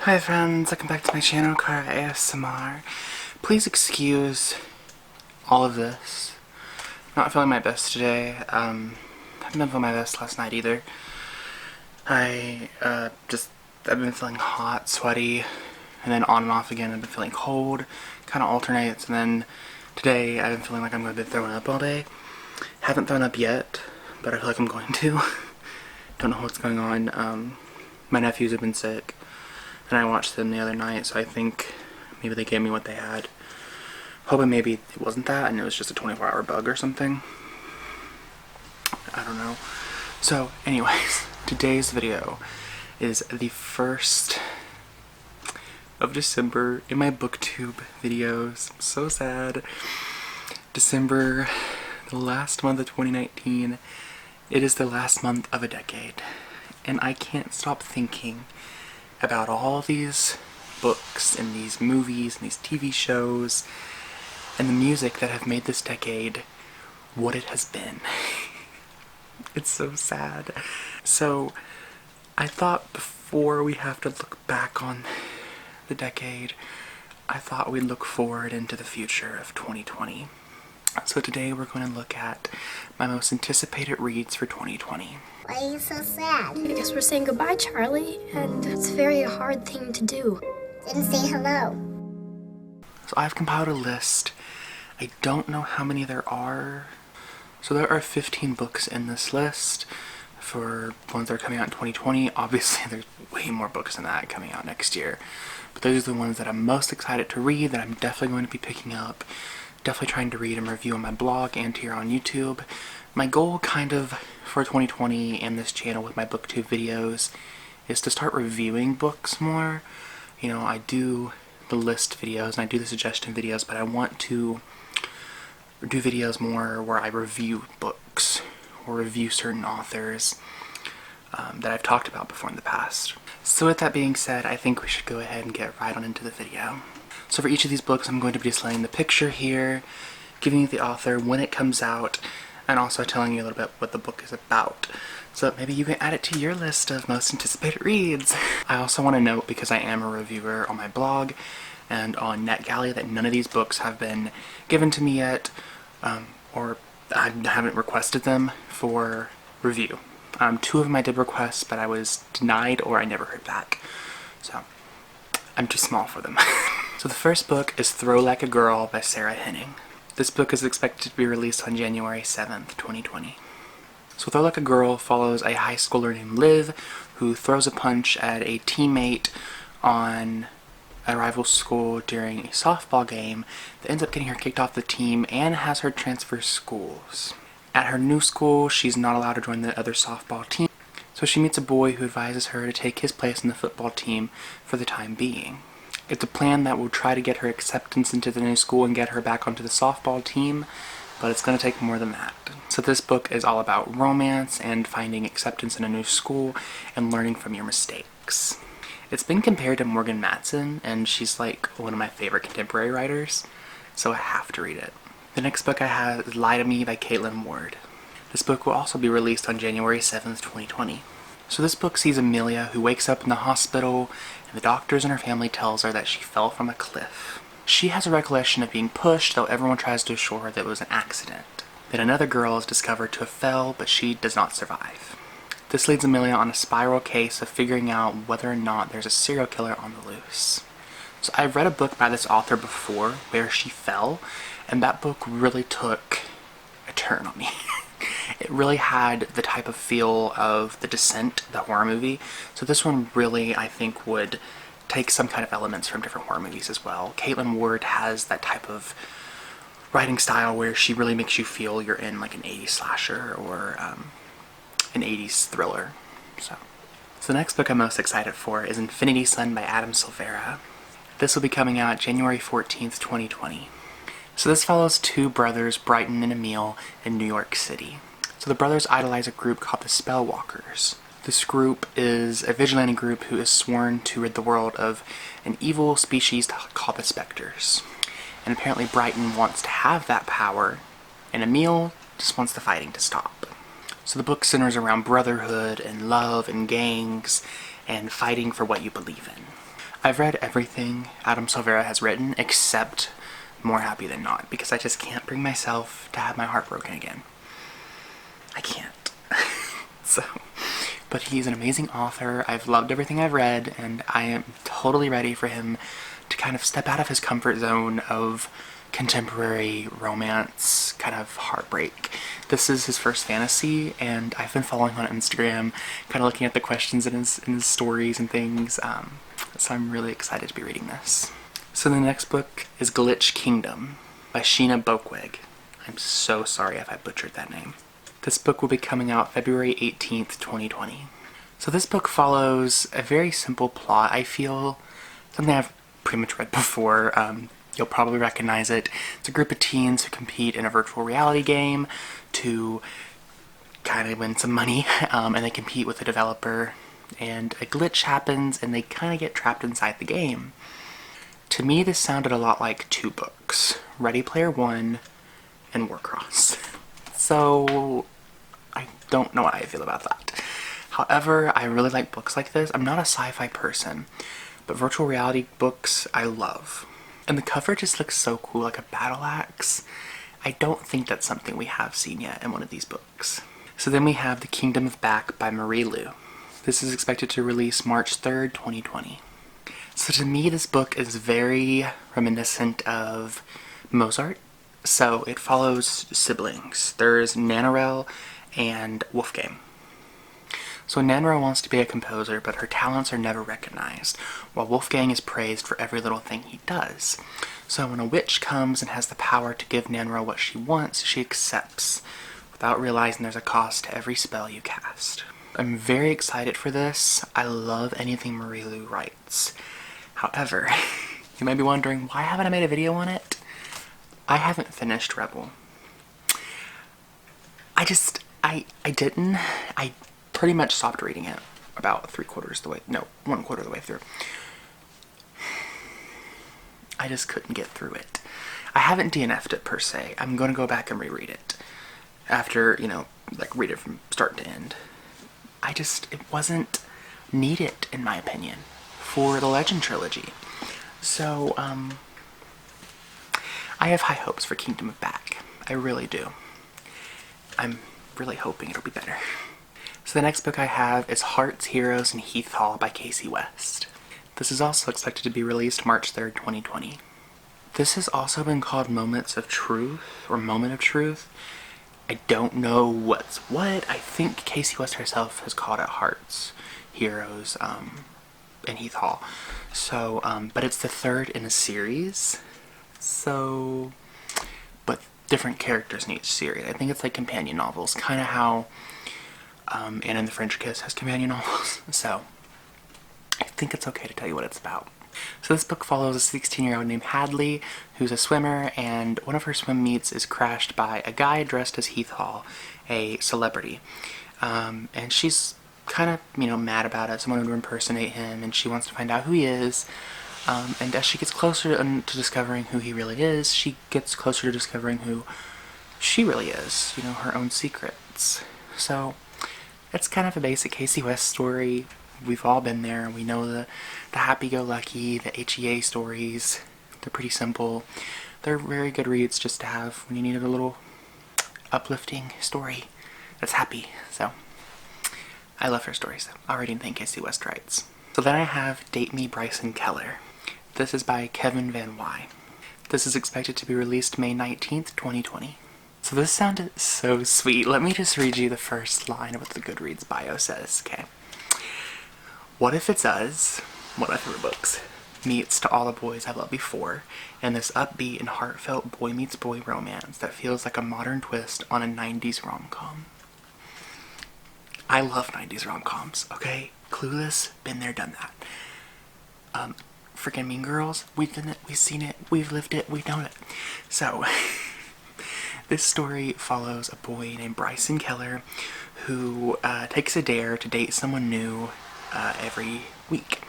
Hi friends, welcome back to my channel, 𝐬𝐭𝐚𝐲 ASMR. Please excuse all of this. Not feeling my best today. I haven't been feeling my best last night either. I've been feeling hot, sweaty, and then on and off again. I've been feeling cold, kind of alternates, and then today I've been feeling like I'm going to be throwing up all day. Haven't thrown up yet, but I feel like I'm going to. Don't know what's going on. My nephews have been sick, and I watched them the other night, so I think maybe they gave me what they had. Hoping maybe it wasn't that and it was just a 24-hour bug or something. I don't know. So anyways, today's video is the 1st of December in my booktube videos. I'm so sad. December, the last month of 2019. It is the last month of a decade. And I can't stop thinking about all these books and these movies and these TV shows and the music that have made this decade what it has been. It's so sad. So I thought before we have to look back on the decade, I thought we'd look forward into the future of 2020. So today we're going to look at my most anticipated reads for 2020. Why are you so sad? I guess we're saying goodbye, Charlie, and it's a very hard thing to do. Didn't say hello. So I've compiled a list. I don't know how many there are. So there are 15 books in this list for ones that are coming out in 2020. Obviously there's way more books than that coming out next year. But those are the ones that I'm most excited to read, that I'm definitely going to be picking up. Definitely trying to read and review on my blog and here on YouTube. My goal kind of for 2020 and this channel with my booktube videos is to start reviewing books more. You know, I do the list videos and I do the suggestion videos, but I want to do videos more where I review books or review certain authors that I've talked about before in the past. So with that being said, I think we should go ahead and get right on into the video. So for each of these books, I'm going to be displaying the picture here, giving you the author, when it comes out, and also telling you a little bit what the book is about. So maybe you can add it to your list of most anticipated reads. I also want to note, because I am a reviewer on my blog and on NetGalley, that none of these books have been given to me yet, or I haven't requested them for review. 2 of them I did request, but I was denied or I never heard back. So I'm too small for them. So the first book is Throw Like a Girl by Sarah Henning. This book is expected to be released on January 7th, 2020. So Throw Like a Girl follows a high schooler named Liv who throws a punch at a teammate on a rival school during a softball game that ends up getting her kicked off the team and has her transfer schools. At her new school, she's not allowed to join the other softball team, so she meets a boy who advises her to take his place in the football team for the time being. It's a plan that will try to get her acceptance into the new school and get her back onto the softball team, but it's going to take more than that. So this book is all about romance and finding acceptance in a new school and learning from your mistakes. It's been compared to Morgan Matson, and she's like one of my favorite contemporary writers, so I have to read it. The next book I have is Lie to Me by Caitlin Ward. This book will also be released on January 7th, 2020. So this book sees Amelia, who wakes up in the hospital, and the doctors and her family tells her that she fell from a cliff. She has a recollection of being pushed, though everyone tries to assure her that it was an accident. Then another girl is discovered to have fell, but she does not survive. This leads Amelia on a spiral case of figuring out whether or not there's a serial killer on the loose. So I've read a book by this author before, Where She Fell, and that book really took a turn on me. It really had the type of feel of The Descent, the horror movie. So this one really, I think, would take some kind of elements from different horror movies as well. Caitlin Ward has that type of writing style where she really makes you feel you're in like an 80s slasher or an 80s thriller. So the next book I'm most excited for is Infinity Sun by Adam Silvera. This will be coming out January 14th, 2020. So this follows 2 brothers, Brighton and Emil, in New York City. So the brothers idolize a group called the Spellwalkers. This group is a vigilante group who is sworn to rid the world of an evil species called the Spectres. And apparently Brighton wants to have that power, and Emil just wants the fighting to stop. So the book centers around brotherhood and love and gangs and fighting for what you believe in. I've read everything Adam Silvera has written except More Happy Than Not, because I just can't bring myself to have my heart broken again. I can't. So, but he's an amazing author. I've loved everything I've read, and I am totally ready for him to kind of step out of his comfort zone of contemporary romance, kind of heartbreak. This is his first fantasy, and I've been following on Instagram, kind of looking at the questions in his stories and things, so I'm really excited to be reading this. So the next book is Glitch Kingdom by 𝐬𝐭𝐚𝐲. I'm so sorry if I butchered that name. This book will be coming out February 18th, 2020. So this book follows a very simple plot. I feel something I've pretty much read before. You'll probably recognize it. It's a group of teens who compete in a virtual reality game to kind of win some money, and they compete with the developer, and a glitch happens and they kind of get trapped inside the game. To me, this sounded a lot like two books, Ready Player One and Warcross. So I don't know what I feel about that. However, I really like books like this. I'm not a sci-fi person, but virtual reality books I love. And the cover just looks so cool, like a battle axe. I don't think that's something we have seen yet in one of these books. So then we have The Kingdom of Back by Marie Lu. This is expected to release March 3rd, 2020. So to me, this book is very reminiscent of Mozart. So it follows siblings. There's Nannerl and Wolfgang. So Nannerl wants to be a composer, but her talents are never recognized, while Wolfgang is praised for every little thing he does. So when a witch comes and has the power to give Nannerl what she wants, she accepts, without realizing there's a cost to every spell you cast. I'm very excited for this. I love anything Marie Lu writes. However, you might be wondering, why haven't I made a video on it? I haven't finished Rebel. I didn't. I pretty much stopped reading it about 1/4 of the way through. I just couldn't get through it. I haven't DNF'd it per se. I'm going to go back and reread it after, read it from start to end. It wasn't needed, in my opinion, for the Legend trilogy. So, I have high hopes for Kingdom of Back. I really do. I'm really hoping it'll be better. So the next book I have is Hearts, Heroes, and Heath Hall by Casey West. This is also expected to be released March 3rd, 2020. This has also been called Moments of Truth, or Moment of Truth. I don't know what's what. I think Casey West herself has called it Hearts, Heroes, and Heath Hall. So, but it's the third in a series. So, but different characters in each series. I think it's like companion novels, kind of how Anne and the French Kiss has companion novels. So, I think it's okay to tell you what it's about. So this book follows a 16-year-old named Hadley, who's a swimmer, and one of her swim meets is crashed by a guy dressed as Heath Hall, a celebrity. And she's kind of, mad about it. Someone would impersonate him, and she wants to find out who he is. And as she gets closer to discovering who he really is, she gets closer to discovering who she really is, her own secrets. So, it's kind of a basic Casey West story. We've all been there. We know the happy-go-lucky, the HEA stories. They're pretty simple. They're very good reads just to have when you need a little uplifting story that's happy. So, I love her stories. I'll read anything Casey West writes. So then I have Date Me Bryson Keller. This is by Kevin Van Wy. This is expected to be released May 19th, 2020. So this sounded so sweet. Let me just read you the first line of what the Goodreads bio says, okay? What if it's us, one of my favorite books, meets To All the Boys I've Loved Before, and this upbeat and heartfelt boy meets boy romance that feels like a modern twist on a 90s rom-com. I love 90s rom-coms, okay? Clueless, been there, done that. Freaking Mean Girls, we've done it, we've seen it, we've lived it, we've known it. So, this story follows a boy named Bryson Keller who takes a dare to date someone new every week.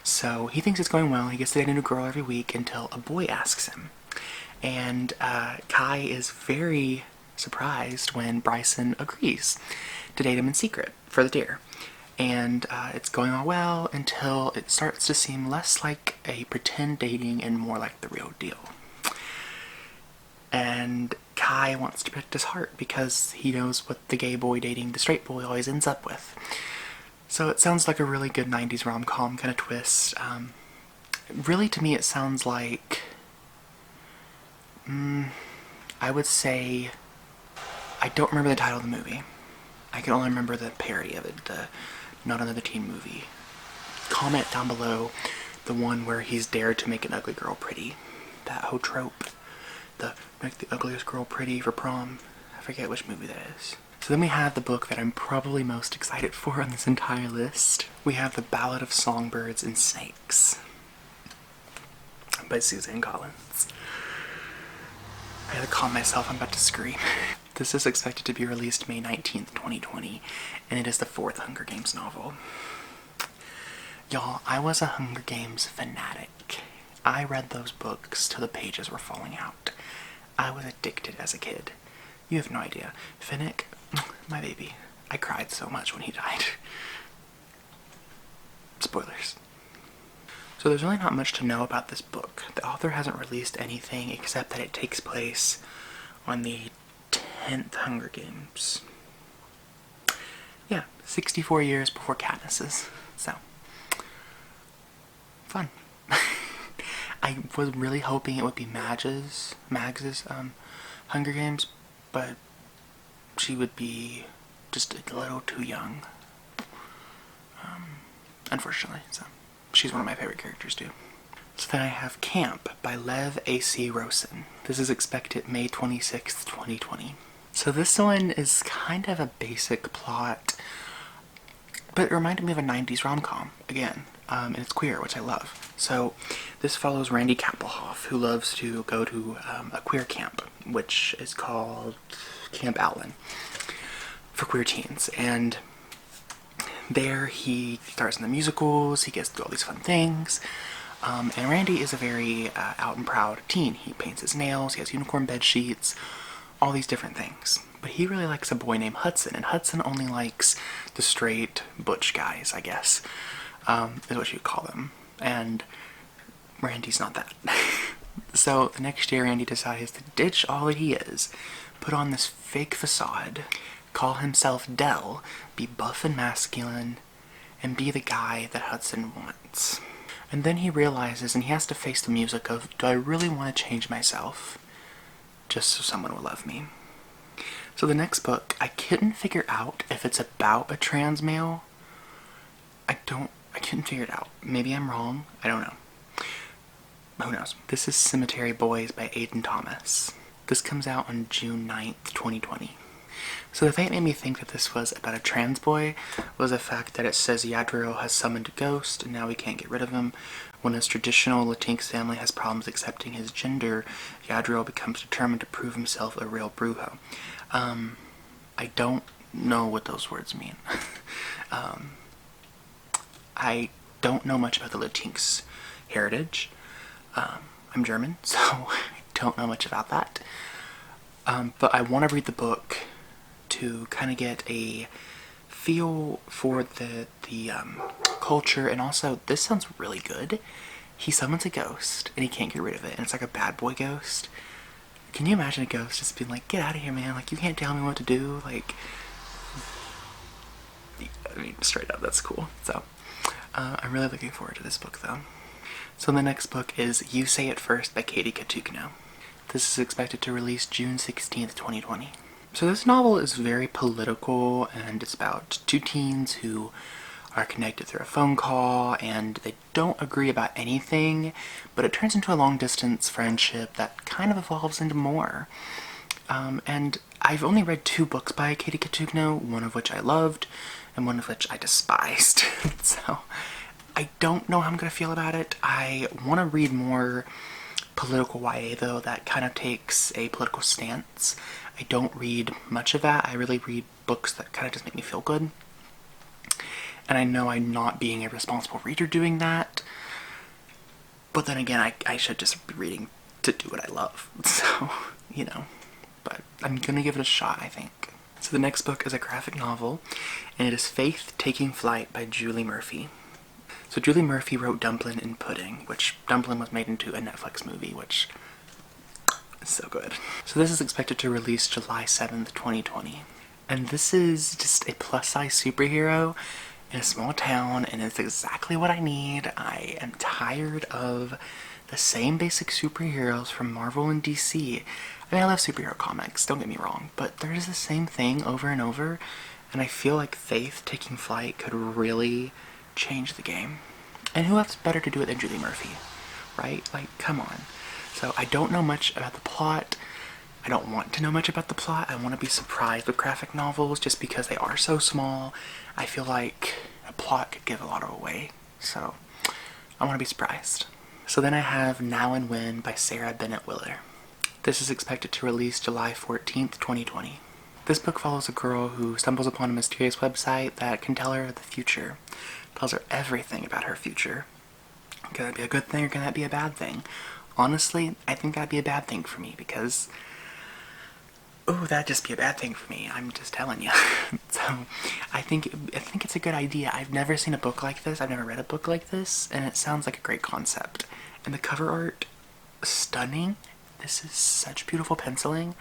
So he thinks it's going well. He gets to date a new girl every week until a boy asks him. And Kai is very surprised when Bryson agrees to date him in secret for the dare. And it's going all well until it starts to seem less like a pretend dating and more like the real deal. And Kai wants to protect his heart because he knows what the gay boy dating the straight boy always ends up with. So it sounds like a really good 90s rom-com kind of twist. Really, to me, it sounds like, I would say, I don't remember the title of the movie. I can only remember the parody of it, the Not Another Teen Movie. Comment down below the one where he's dared to make an ugly girl pretty. That whole trope. The make the ugliest girl pretty for prom. I forget which movie that is. So then we have the book that I'm probably most excited for on this entire list. We have The Ballot of Songbirds and Snakes by Suzanne Collins. I had to calm myself, I'm about to scream. This is expected to be released May 19th, 2020, and it is the 4th Hunger Games novel. Y'all, I was a Hunger Games fanatic. I read those books till the pages were falling out. I was addicted as a kid. You have no idea. Finnick, my baby. I cried so much when he died. Spoilers. So there's really not much to know about this book. The author hasn't released anything except that it takes place on the 10th Hunger Games. Yeah, 64 years before Katniss's. So, fun. I was really hoping it would be Mags's Hunger Games, but she would be just a little too young. Unfortunately, so she's one of my favorite characters too. So then I have Camp by 𝐬𝐭𝐚𝐲. This is expected May 26th, 2020. So this one is kind of a basic plot, but it reminded me of a 90s rom-com, again, and it's queer, which I love. So this follows Randy Kappelhoff, who loves to go to a queer camp, which is called Camp Allen, for queer teens, and there he starts in the musicals, he gets to do all these fun things, and Randy is a very out and proud teen. He paints his nails, he has unicorn bed sheets, all these different things. But he really likes a boy named Hudson, and Hudson only likes the straight butch guys, I guess, is what you'd call them. And Randy's not that. So the next year Randy decides to ditch all that he is, put on this fake facade, call himself Dell, be buff and masculine, and be the guy that Hudson wants. And then he realizes, and he has to face the music of, do I really want to change myself just so someone will love me? So the next book, I couldn't figure out if it's about a trans male. I couldn't figure it out. Maybe I'm wrong. I don't know. Who knows? This is Cemetery Boys by Aiden Thomas. This comes out on June 9th, 2020. So the thing that made me think that this was about a trans boy was the fact that it says 𝐬𝐭𝐚𝐲 has summoned a ghost and now we can't get rid of him. When his traditional Latinx family has problems accepting his gender, 𝐬𝐭𝐚𝐲 becomes determined to prove himself a real brujo. I don't know what those words mean. I don't know much about the Latinx heritage. I'm German, so I don't know much about that. But I want to read the book to kind of get a feel for the culture, and also, this sounds really good. He summons a ghost, and he can't get rid of it, and it's like a bad boy ghost. Can you imagine a ghost just being like, get out of here, man, like, you can't tell me what to do, like, I mean, straight up, that's cool. So, I'm really looking forward to this book, though. So the next book is You Say It First by 𝐬𝐭𝐚𝐲. This is expected to release June 16th, 2020. So this novel is very political, and it's about two teens who are connected through a phone call, and they don't agree about anything, but it turns into a long-distance friendship that kind of evolves into more. And I've only read 2 books by 𝐬𝐭𝐚𝐲, one of which I loved, and one of which I despised. So I don't know how I'm gonna feel about it. I want to read more political YA, though, that kind of takes a political stance. I don't read much of that. I really read books that kind of just make me feel good. And I know I'm not being a responsible reader doing that. But then again, I should just be reading to do what I love. So, you know. But I'm gonna give it a shot, I think. So the next book is a graphic novel, and it is Faith Taking Flight by Julie Murphy. So Julie Murphy wrote Dumplin' and Pudding, which Dumplin' was made into a Netflix movie, which is so good. So this is expected to release July 7th, 2020. And this is just a plus-size superhero in a small town, and it's exactly what I need. I am tired of the same basic superheroes from Marvel and DC. I mean, I love superhero comics, don't get me wrong, but they're just the same thing over and over, and I feel like Faith Taking Flight could really change the game. And who else better to do it than Julie Murphy, right? Like, come on. So I don't know much about the plot. I don't want to know much about the plot. I want to be surprised with graphic novels just because they are so small. I feel like a plot could give a lot away, so I want to be surprised. So then I have Now and When by Sarah Bennett Willer. This is expected to release July 14th, 2020. This book follows a girl who stumbles upon a mysterious website that can tell her the future. It tells her everything about her future. Can that be a good thing or can that be a bad thing? Honestly, I think that'd be a bad thing for me because oh, that'd just be a bad thing for me. I'm just telling you. So, I think it's a good idea. I've never seen a book like this. I've never read a book like this, and it sounds like a great concept. And the cover art, stunning. This is such beautiful penciling.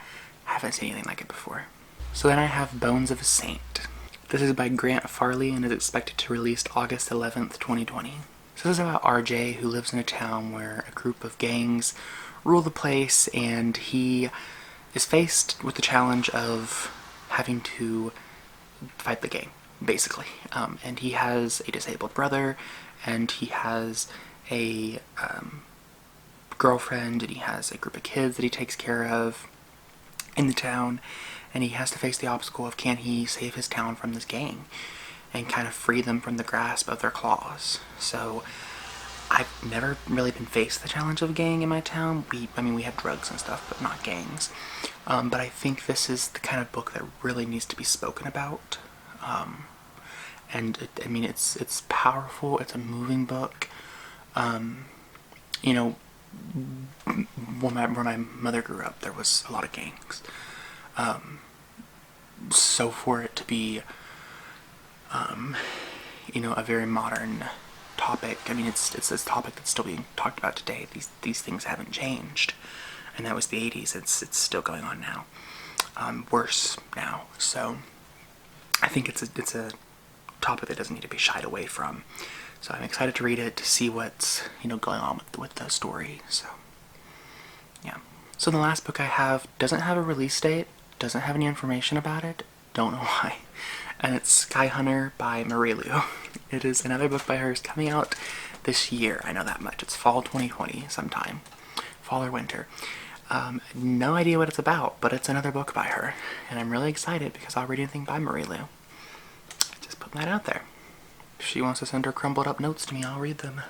I haven't seen anything like it before. So then I have Bones of a Saint. This is by Grant Farley and is expected to release August 11th, 2020. So this is about RJ, who lives in a town where a group of gangs rule the place, and he is faced with the challenge of having to fight the gang, basically. And he has a disabled brother, and he has a girlfriend, and he has a group of kids that he takes care of in the town, and he has to face the obstacle of can he save his town from this gang and kind of free them from the grasp of their claws. So I've never really been faced the challenge of a gang in my town. We have drugs and stuff, but not gangs. But I think this is the kind of book that really needs to be spoken about. It's powerful. It's a moving book. You know, where my mother grew up, there was a lot of gangs. So for it to be, a very modern topic. I mean, it's this topic that's still being talked about today. These things haven't changed, and that was the 80s. It's still going on now, worse now. So I think it's a topic that doesn't need to be shied away from. So I'm excited to read it, to see what's going on with the story. So yeah. So the last book I have doesn't have a release date, doesn't have any information about it. Don't know why. And it's Sky Hunter by Marie Lu. It is another book by hers coming out this year. I know that much. It's fall 2020 sometime. Fall or winter. No idea what it's about, but it's another book by her. And I'm really excited because I'll read anything by Marie Lu. Just putting that out there. If she wants to send her crumbled up notes to me, I'll read them.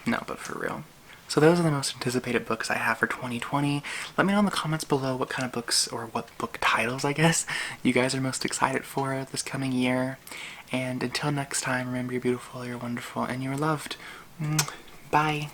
No, but for real. So those are the most anticipated books I have for 2020. Let me know in the comments below what kind of books, or what book titles, I guess, you guys are most excited for this coming year. And until next time, remember you're beautiful, you're wonderful, and you're loved. Bye.